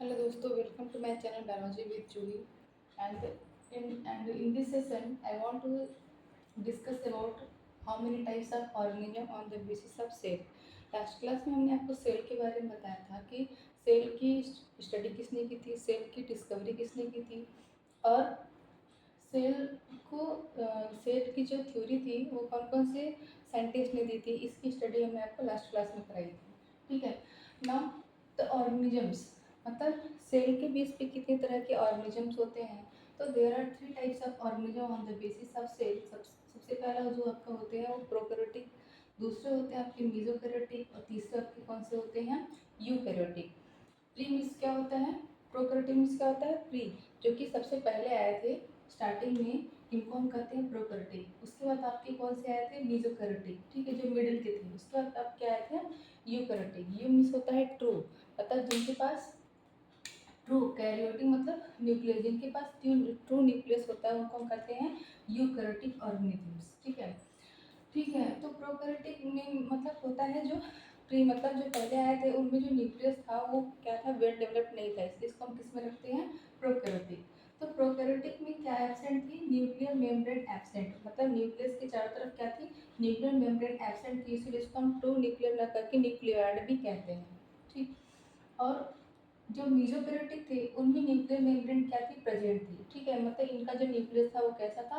Hello दोस्तों, welcome to my channel Biology with Julie. And in this session, I want to discuss about how many types of organism on the basis of cell. Last class में हमने आपको cell के बारे में बताया था कि सेल की स्टडी किसने की थी, सेल की डिस्कवरी किसने की थी, और सेल को सेल की जो थ्योरी थी वो कौन कौन से साइंटिस्ट ने दी थी, इसकी स्टडी हमने आपको लास्ट क्लास में कराई थी. ठीक है. नाउ द ऑर्गेनिजम्स, मतलब सेल के बेस पे कितने तरह के ऑर्गेनिजम्स होते हैं. तो there are 3 types of organism on the basis of cell. सबसे पहला जो आपका होते हैं वो प्रोकैरियोटिक, दूसरे होते हैं आपके मेसोकैरियोटिक, और तीसरे आपके कौन से होते हैं, यूकैरियोटिक. प्री मीन्स क्या होता है, प्रोकैरियोटिक मीन्स क्या होता है, प्री, जो कि सबसे पहले आए थे स्टार्टिंग में, इनको हम कहते हैं प्रोकैरियोटिक. उसके बाद आपके कौन से आए थे, मेसोकैरियोटिक, ठीक है, जो मिडिल के थे. उसके बाद आप क्या आए थे, यूकैरियोटिक. यू मीन्स होता है ट्रू, मतलब जिनके पास ट्रू, कैरियोटिक मतलब न्यूक्लियस, जिनके पास ट्रू न्यूक्लियस होता है उनको हम कहते हैं यूकैरियोटिक ऑर्गेनिजम्स. ठीक है. ठीक है. तो प्रोकैरियोटिक में मतलब होता है जो प्री, मतलब जो पहले आए थे उनमें जो न्यूक्लियस था वो क्या था, वेल डेवलप्ड नहीं था, इसलिए इसको हम किस में रखते हैं, प्रोकैरियोटिक. तो प्रोकैरियोटिक में क्या एब्सेंट थी, न्यूक्लियर मेम्ब्रेन एब्सेंट, मतलब न्यूक्लियस के चारों तरफ क्या थी, न्यूक्लियर मेम्ब्रेन एब्सेंट थी, इसलिए इसको हम ट्रू न्यूक्लियर न करके न्यूक्लियोइड भी कहते हैं. ठीक. और जो मेसोकैरियोटिक थे उनमें न्यूक्लियर मेम्ब्रेन क्या थी, प्रेजेंट थी. ठीक है. मतलब इनका जो न्यूक्लियस था वो कैसा था,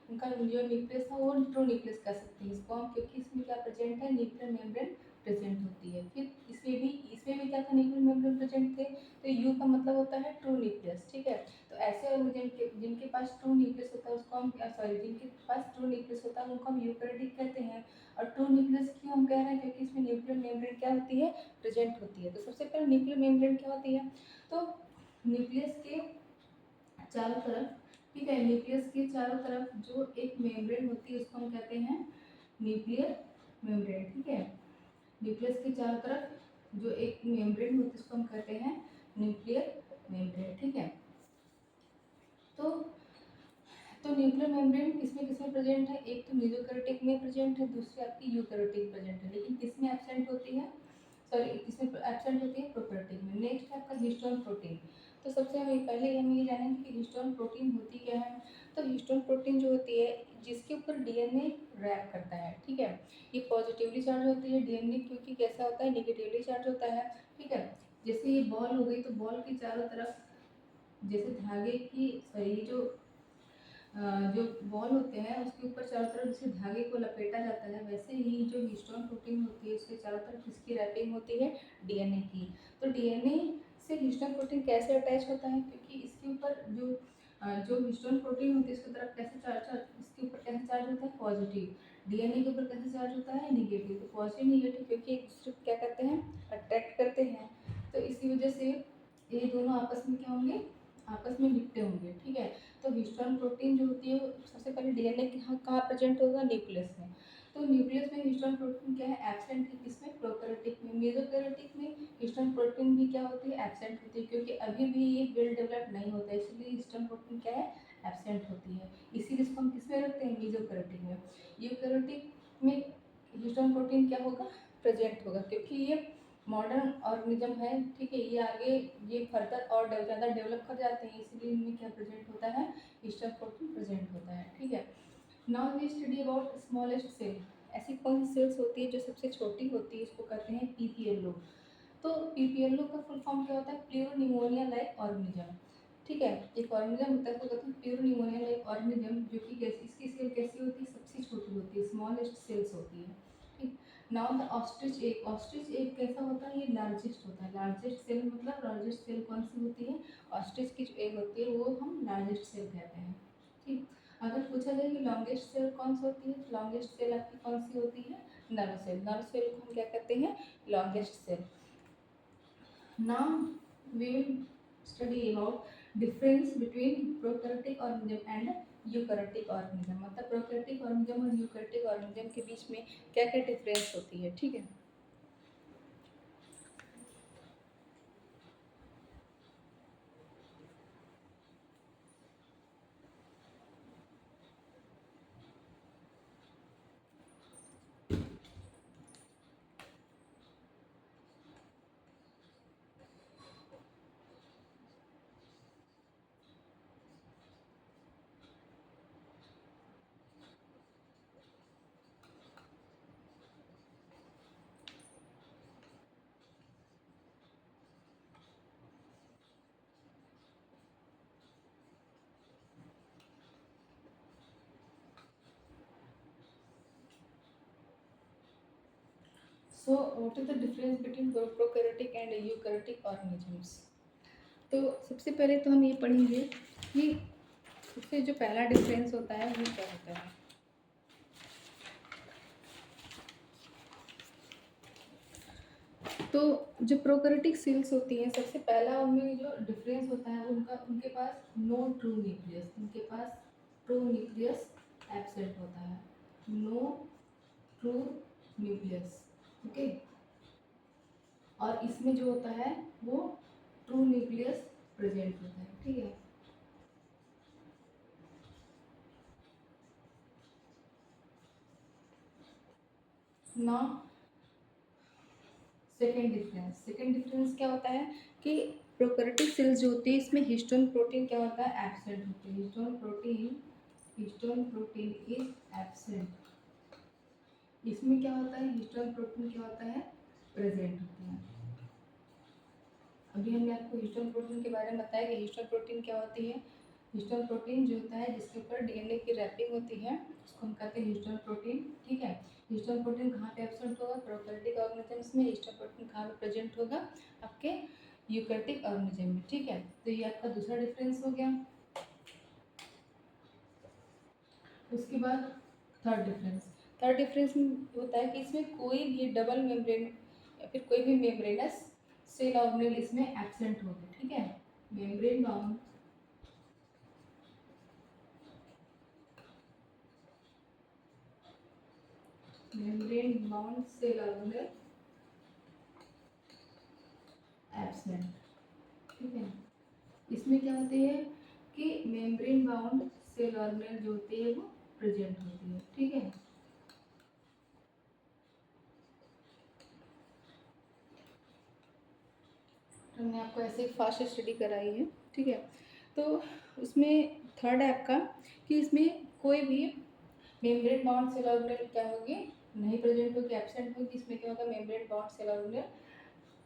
उनका जो न्यूक्लियस था वो ट्रू न्यूक्लियस कह सकते हैं इसको हम, क्योंकि इसमें क्या प्रेजेंट है, न्यूक्लियर मेम्ब्रेन प्रेजेंट होती है. फिर इसमें भी क्या था, न्यूक्लियर मेम्ब्रेन प्रेजेंट थे. तो यू का मतलब होता है ट्रू न्यूक्लियस. ठीक है. तो ऐसे ऑर्गेनिज्म जिनके पास ट्रू न्यूक्लियस होता है उसको हम जिनके पास ट्रू न्यूक्लियस होता है उनको हम यूकैरियोटिक कहते हैं. और ट्रू न्यूक्लियस क्यों हम कह रहे हैं, क्योंकि इसमें न्यूक्लियर मेम्ब्रेन क्या होती है, प्रेजेंट होती है. तो सबसे पहले न्यूक्लियर मेम्ब्रेन क्या होती है, तो न्यूक्लियस के चारों तरफ, ठीक है, न्यूक्लियस के चारों तरफ जो एक मेम्ब्रेन होती है उसको हम कहते हैं न्यूक्लियर मेम्ब्रेन. ठीक है. न्यूक्लियस के चारों तरफ जो एक मेम्ब्रेन होती है उसको हम कहते हैं न्यूक्लियर मेम्ब्रेन. ठीक है. तो न्यूक्लियर मेम्ब्रेन किसमें किसमें प्रेजेंट है, एक तो मेसोकैरियोटिक में प्रेजेंट है, दूसरी आपकी यूकैरियोटिक प्रेजेंट है, लेकिन किसमें एब्सेंट होती है, सॉरी किसमें एब्सेंट होती है, प्रोकैरियोटिक में. नेक्स्ट है आपका हिस्टोन प्रोटीन. तो सबसे पहले हम ये जानेंगे कि हिस्टोन प्रोटीन होती क्या है. तो हिस्टोन प्रोटीन जो होती है जिसके ऊपर डीएनए रैप करता है. ठीक है. ये पॉजिटिवली चार्ज होती है डीएनए, क्योंकि कैसा होता है, नेगेटिवली चार्ज होता है. ठीक है. जैसे ये बॉल हो गई तो बॉल के चारों तरफ जैसे धागे की, सॉरी जो बॉल होते हैं उसके ऊपर चारों तरफ जैसे धागे को लपेटा जाता है, वैसे ही जो हिस्टोन प्रोटीन होती है उसके चारों तरफ किसकी रैपिंग होती है, डीएनए की. तो डीएनए से हिस्टोन प्रोटीन कैसे अटैच होता है, क्योंकि इसके ऊपर जो हिस्टोन प्रोटीन होती है इसकी तरफ कैसे चार्ज इसके ऊपर कैसे चार्ज होता है, पॉजिटिव. डीएनए के ऊपर कैसे चार्ज होता है, निगेटिव. तो पॉजिटिव निगेटिव क्योंकि एक दूसरे को क्या करते हैं, अट्रैक्ट करते हैं, तो इसी वजह से ये दोनों आपस में क्या होंगे, आपस में लिपटे होंगे. ठीक है. तो हिस्टोन प्रोटीन जो होती है वो सबसे पहले डीएनए के कहाँ प्रेजेंट होगा, न्यूक्लियस में. तो न्यूक्लियस में हिस्टोन प्रोटीन क्या है, एब्सेंट है. किसमें, प्रोकैरियोटिक में. मेसोकैरियोटिक में हिस्टोन प्रोटीन भी क्या होती है, एब्सेंट होती है, क्योंकि अभी भी ये वेल डेवलप नहीं होता है, इसलिए हिस्टोन प्रोटीन क्या है, एब्सेंट होती है. इसीलिए इसको हम किसमें रखते हैं, मेसोकैरियोटिक में. यूकैरियोटिक में हिस्टोन प्रोटीन क्या होगा, प्रेजेंट होगा, क्योंकि ये मॉडर्न ऑर्गेनिज्म है. ठीक है. ये आगे ये फर्दर और ज़्यादा डेवलप कर जाते हैं, इसलिए इनमें क्या प्रेजेंट होता है, हिस्टोन प्रोटीन प्रेजेंट होता है. ठीक है. Now we study about smallest cell. ऐसी कौन सी सेल्स होती है जो सबसे छोटी होती है, इसको कहते हैं पीपीएलओ. तो पीपीएलओ का फुल फॉर्म क्या होता है, प्योर निमोनिया लाइक ऑर्गेनिज्म. ठीक है. एक ऑर्गेनिज्म होता है तो कहते हैं प्योर निमोनिया लाइक ऑर्गेनिज्म, जो कि कैसी, इसकी सेल कैसी होती है, सबसे छोटी होती है, स्मॉलेस्ट सेल्स होती है. ठीक. Now the ostrich egg. Ostrich egg कैसा होता है, ये लार्जेस्ट होता है. लार्जेस्ट सेल मतलब लार्जेस्ट सेल कौन सी होती है, ऑस्ट्रिच की जो एग होती है वो हम लार्जेस्ट सेल कहते हैं. ठीक. अगर पूछा जाए कि लॉन्गेस्ट सेल कौन सी होती है, तो लॉन्गेस्ट सेल आपकी कौन सी होती है, नर्व सेल. नर्व सेल को हम क्या कहते हैं, longest cell. Now we will study about difference between prokaryotic organism and eukaryotic organism. मतलब प्रोकैरियोटिक ऑर्गेनिज्म और यूकैरियोटिक ऑर्गेनिज्म के बीच में क्या क्या डिफरेंस होती है. ठीक है. So what is the difference between prokaryotic and eukaryotic organisms? तो सबसे पहले तो हम ये पढ़ेंगे कि इससे जो पहला डिफरेंस होता है वो क्या होता है। तो जो प्रोकैरियोटिक सेल्स होती हैं, सबसे पहला उनमें जो डिफरेंस होता है उनका, उनके पास नो ट्रू न्यूक्लियस, उनके पास ट्रू न्यूक्लियस एब्सेंट होता है, नो ट्रू न्यूक्लियस। ओके, और इसमें जो होता है वो ट्रू न्यूक्लियस प्रेजेंट होता है। ठीक है, ना सेकेंड डिफरेंस क्या होता है कि प्रोकैरियोटिक सेल्स जो होती है इसमें हिस्टोन प्रोटीन क्या होता है, एब्सेंट होती है। Histone protein is absent. इसमें क्या होता है, हिस्टोन प्रोटीन क्या होता है, प्रेजेंट होता है। अभी हमने आपको हिस्टोन प्रोटीन के बारे में बताया कि हिस्टोन प्रोटीन क्या होती है। हिस्टोन प्रोटीन जो होता है जिसके ऊपर डीएनए की रैपिंग होती है उसको हम कहते हैं हिस्टोन प्रोटीन। ठीक है, हिस्टोन प्रोटीन कहाँ पे एब्सेंट होगा, प्रोकैरियोटिक ऑर्गेनिजम्स में। हिस्टोन प्रोटीन कहाँ पे प्रेजेंट होगा, आपके यूकैरियोटिक ऑर्गेनिज्म में। ठीक है, तो ये आपका दूसरा डिफरेंस हो गया। उसके बाद थर्ड डिफरेंस होता है कि इसमें कोई भी डबल मेम्ब्रेन या फिर कोई भी मेम्ब्रेनस सेल ऑर्गेनेल इसमें एब्सेंट होगी। ठीक है, membrane bound cell organelle absent. ठीक है, इसमें क्या होती है कि मेम्ब्रेन बाउंड सेल ऑर्गेनेल जो होती है वो प्रेजेंट होती है। ठीक है, तो हमने आपको ऐसे एक फास्ट स्टडी कराई है। ठीक है, तो उसमें थर्ड है आपका कि इसमें कोई भी मेम्ब्रेन बाउंड सेल ऑर्गेनेल क्या होगी, नहीं प्रेजेंट होगी, एब्सेंट होगी। इसमें क्या होगा, membrane bound cell organelle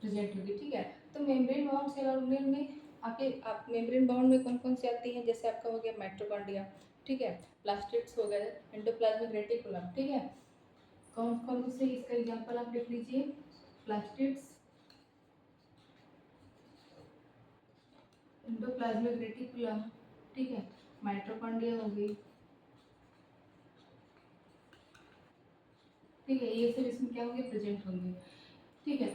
present होगी। ठीक है, तो मेम्ब्रेन बाउंड सेल ऑर्गेनेल में आप मेम्ब्रेन बाउंड में कौन कौन सी आती हैं, जैसे आपका हो गया माइटोकॉन्ड्रिया। ठीक है, प्लास्टिड्स हो गए, एंडोप्लाज्मिक रेटिकुलम। ठीक है, कौन कौन से इसका एग्जांपल आप लिख लीजिए, प्लास्टिड्स, एंडोप्लाज्मिक रेटिकुलम। ठीक है, माइटोकॉन्ड्रिया हो गई। ठीक है, ये सब इसमें क्या होंगे, प्रेजेंट होंगे। ठीक है,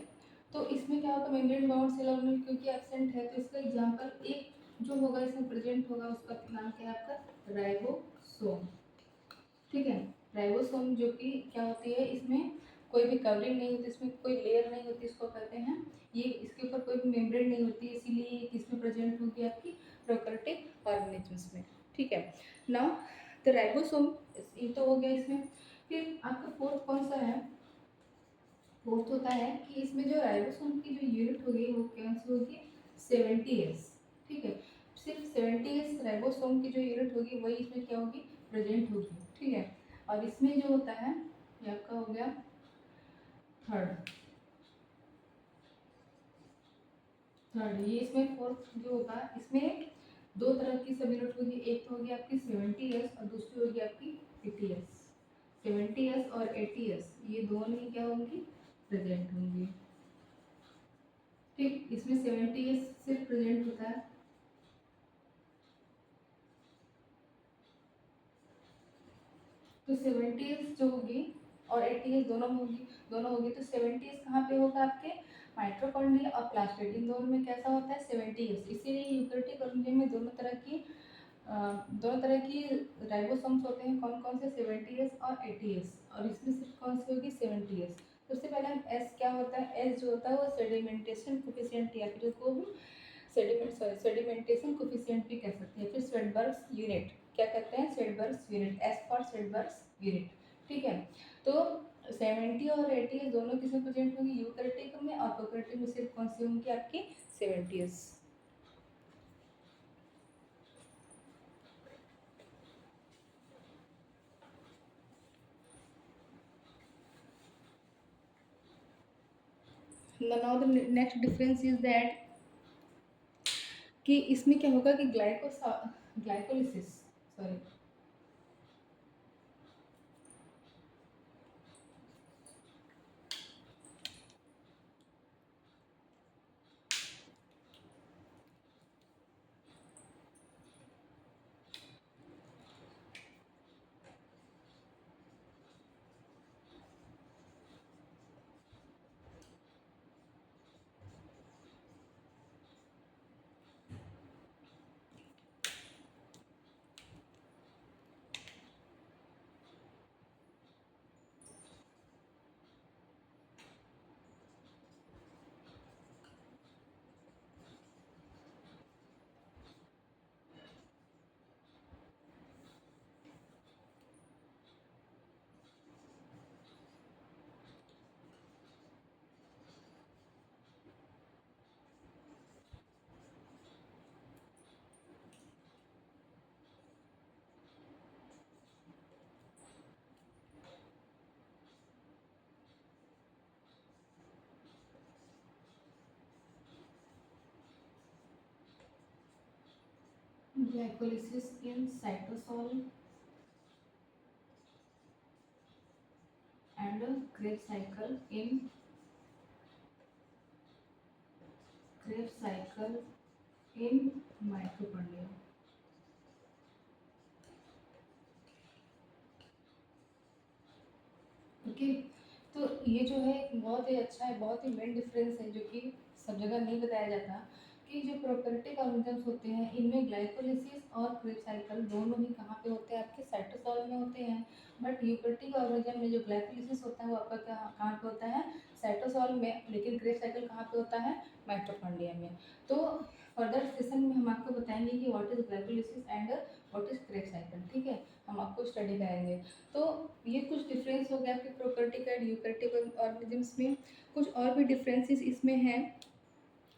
तो इसमें क्या होगा, मेम्ब्रेन बाउंड सेल ऑर्गेनेल क्योंकि एब्सेंट है तो इसका एग्जांपल एक जो होगा इसमें प्रेजेंट होगा उसका नाम क्या है आपका, राइबोसोम। ठीक है, राइबोसोम जो कि क्या होती है, इसमें कोई भी कवरिंग नहीं होती, इसमें कोई लेयर नहीं होती, इसको कहते हैं ये, इसके ऊपर कोई भी मेम्ब्रेन नहीं होती, इसीलिए ये किसमें प्रेजेंट होगी, आपकी प्रोकैरियोटिक ऑर्गेनिजम्स में। ठीक है, नाउ द राइबोसोम, ये तो हो गया इसमें। फिर आपका फोर्थ कौन सा है, फोर्थ होता है कि इसमें जो राइबोसोम की जो यूनिट होगी वो कौन सी होगी, 70S। ठीक है, सिर्फ 70S राइबोसोम की जो यूनिट होगी वही इसमें क्या होगी, प्रेजेंट होगी। ठीक है, और इसमें जो होता है ये आपका हो गया थर्ड थर्ड ये इसमें फोर्थ जो होगा, इसमें दो तरह की सब यूनिट होगी, एक तो होगी आपकी 70S और दूसरी होगी आपकी 80S। 70S और 80S ये दोनों ही क्या होंगी, प्रेजेंट होंगी। ठीक, इसमें 70S सिर्फ प्रेजेंट होता है, तो 70S जो होगी और 80S दोनों होगी तो 70S कहाँ पे होगा, आपके माइटोकॉन्ड्रिया और प्लास्टिड, इन दोनों में कैसा होता है, 70S। इसीलिए यूकैरियोटिक ऑर्गेनिज्म में दोनों तरह की राइबोसोम्स होते हैं, कौन कौन से, 70S और 80S, और इसमें सिर्फ कौन सी होगी, 70S। सबसे पहले हम एस क्या होता है, एस जो होता है वो सेडिमेंटेशन कोफिशिएंट या फिर उसको हम सेडिमेंटेशन कोफिशिएंट भी कह सकते हैं, फिर स्वेडबर्ग्स यूनिट क्या कहते हैं, स्वेडबर्ग्स यूनिट, एस फॉर स्वेडबर्ग्स यूनिट। ठीक है, तो 70 और 80 दोनों किसमें प्रेजेंट होंगी, यूकैरियोटिक में, और प्रोकैरियोटिक में सिर्फ कौन सी होंगी, आपकी 70s। Now the next difference is that कि इसमें क्या होगा कि glycolysis, sorry, glycolysis in cytosol and Krebs cycle in mitochondria. Okay, तो ये जो है बहुत ही अच्छा है, बहुत ही मेन डिफरेंस है जो कि सब जगह नहीं बताया जाता कि जो प्रोकैरियोटिक ऑर्गेनिजम्स होते हैं इनमें ग्लाइकोलिसिस और क्रेब साइकिल दोनों ही कहाँ पे होते हैं, आपके साइटोसॉल में होते हैं। बट यूकैरियोटिक ऑर्गेनिज्म में जो ग्लाइकोलिसिस होता है वो आपका कहाँ पे होता है, साइटोसॉल में, लेकिन क्रेब साइकिल कहाँ पे होता है, माइटोकॉन्ड्रिया में। तो फर्दर सेशन में हम आपको बताएंगे कि what is glycolysis and what is Krebs cycle, ठीक है, हम आपको स्टडी कराएंगे। तो ये कुछ डिफरेंस हो गया आपके प्रोकैरियोटिक एंड यूकैरियोटिक ऑर्गेनिजम्स में। कुछ और भी डिफरेंसेस इसमें हैं,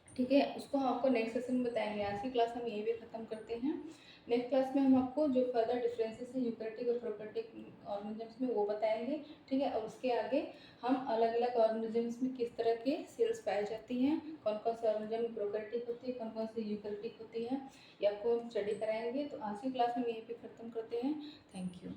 ठीक है, उसको हम आपको नेक्स्ट सेशन में बताएंगे। आज की क्लास हम यही भी खत्म करते हैं। नेक्स्ट क्लास में हम आपको जो फर्दर डिफरेंसेस है यूकैरियोटिक और प्रोकैरियोटिक ऑर्गेनिजम्स में वो बताएंगे, ठीक है, और उसके आगे हम अलग अलग ऑर्गेनिजम्स में किस तरह के सेल्स पाई जाती हैं, कौन कौन से ऑर्गेनिज्म प्रोकैरियोटिक होती है, कौन कौन से यूकैरियोटिक होती है, ये आपको हम स्टडी कराएंगे। तो आज की क्लास में यहीं पे खत्म करते हैं। Thank you.